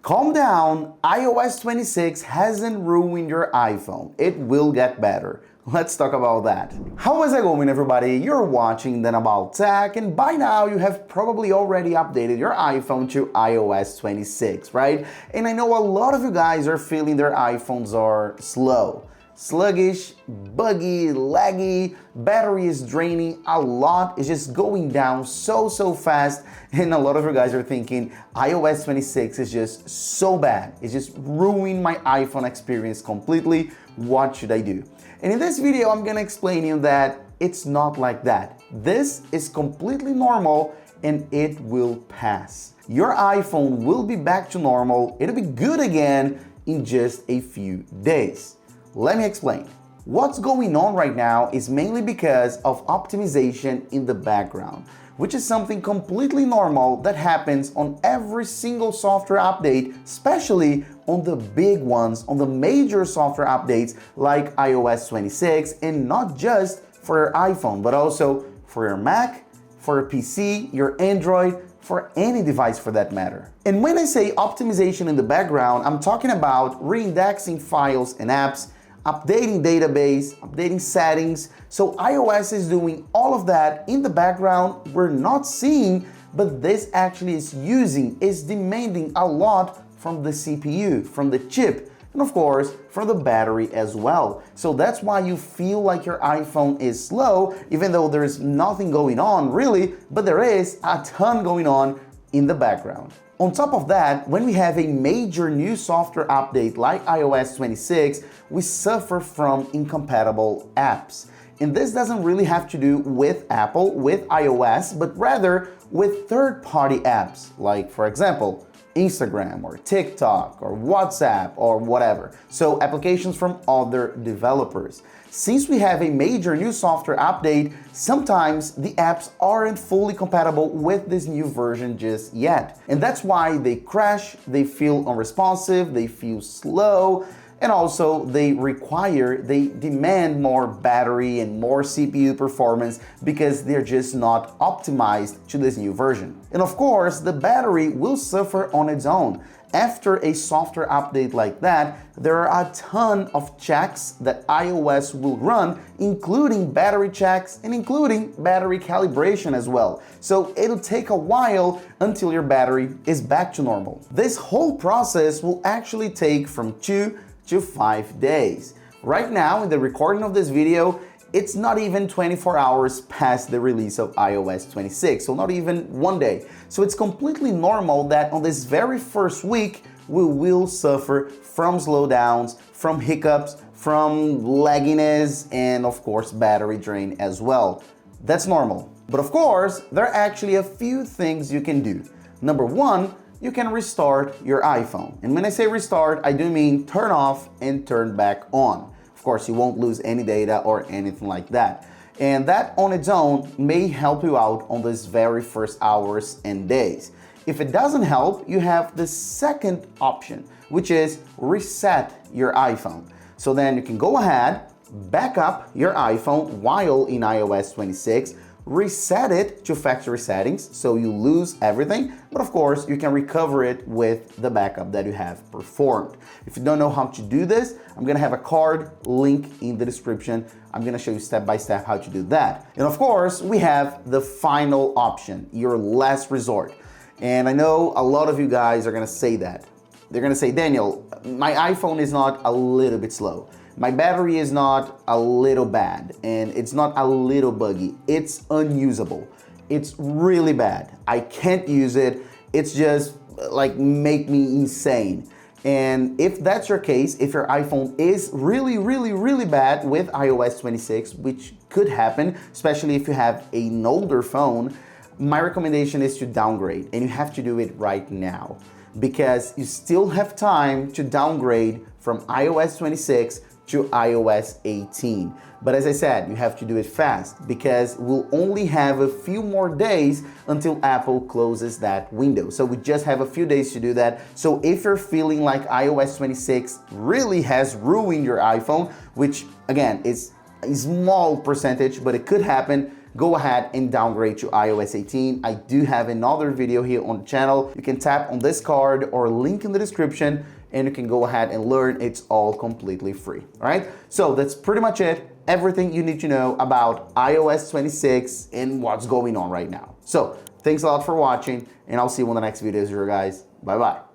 Calm down, iOS 26 hasn't ruined your iPhone. It will get better. Let's talk about that. How is it going, everybody? You're watching Then About Tech, and by now you have probably already updated your iPhone to iOS 26, right? And I know a lot of you guys are feeling their iPhones are slow. Sluggish, buggy, laggy, battery is draining a lot, it's just going down so fast, and a lot of you guys are thinking iOS 26 is just so bad, it's just ruining my iPhone experience completely, what should I do? And in this video I'm gonna explain you that it's not like that. This is completely normal and it will pass. Your iPhone will be back to normal, it'll be good again in just a few days. Let me explain. What's going on right now is mainly because of optimization in the background, which is something completely normal that happens on every single software update, especially on the big ones, on the major software updates like iOS 26, and not just for your iPhone, but also for your Mac, for your PC, your Android, for any device for that matter. And when I say optimization in the background, I'm talking about reindexing files and apps, updating database, updating settings. So iOS is doing all of that in the background. We're not seeing, but this actually is demanding a lot from the CPU, from the chip, and of course, from the battery as well. So that's why you feel like your iPhone is slow, even though there's nothing going on really, but there is a ton going on in the background. On top of that, when we have a major new software update like iOS 26, we suffer from incompatible apps. And this doesn't really have to do with Apple, with iOS, but rather with third-party apps, like for example, Instagram or TikTok or WhatsApp or whatever. So applications from other developers. Since we have a major new software update, sometimes the apps aren't fully compatible with this new version just yet. And that's why they crash, they feel unresponsive, they feel slow, and also they demand more battery and more CPU performance because they're just not optimized to this new version. And of course, the battery will suffer on its own. After a software update like that, there are a ton of checks that iOS will run, including battery checks and including battery calibration as well. So it'll take a while until your battery is back to normal. This whole process will actually take from 2 to 5 days. Right now, in the recording of this video, it's not even 24 hours past the release of iOS 26, so not even one day. So it's completely normal that on this very first week, we will suffer from slowdowns, from hiccups, from lagginess, and of course, battery drain as well. That's normal. But of course, there are actually a few things you can do. Number one, you can restart your iPhone. And when I say restart, I do mean turn off and turn back on. Of course, you won't lose any data or anything like that. And that on its own may help you out on these very first hours and days. If it doesn't help, you have the second option, which is reset your iPhone. So then you can go ahead, back up your iPhone while in iOS 26, reset it to factory settings so you lose everything, but of course you can recover it with the backup that you have performed. If you don't know how to do this, I'm gonna have a card link in the description. I'm gonna show you step by step how to do that. And of course, we have the final option, your last resort. And I know a lot of you guys are gonna say that. They're gonna say, Daniel, my iPhone is not a little bit slow. My battery is not a little bad, and it's not a little buggy. It's unusable. It's really bad. I can't use it. It's just like make me insane. And if that's your case, if your iPhone is really bad with iOS 26, which could happen, especially if you have an older phone, my recommendation is to downgrade, and you have to do it right now because you still have time to downgrade from iOS 26 to iOS 18. But as I said, you have to do it fast because we'll only have a few more days until Apple closes that window. So we just have a few days to do that. So if you're feeling like iOS 26 really has ruined your iPhone, which again is a small percentage, but it could happen, go ahead and downgrade to iOS 18. I do have another video here on the channel. You can tap on this card or link in the description and you can go ahead and learn. It's all completely free, all right? So that's pretty much it. Everything you need to know about iOS 26 and what's going on right now. So thanks a lot for watching, and I'll see you in the next videos here, guys. Bye-bye.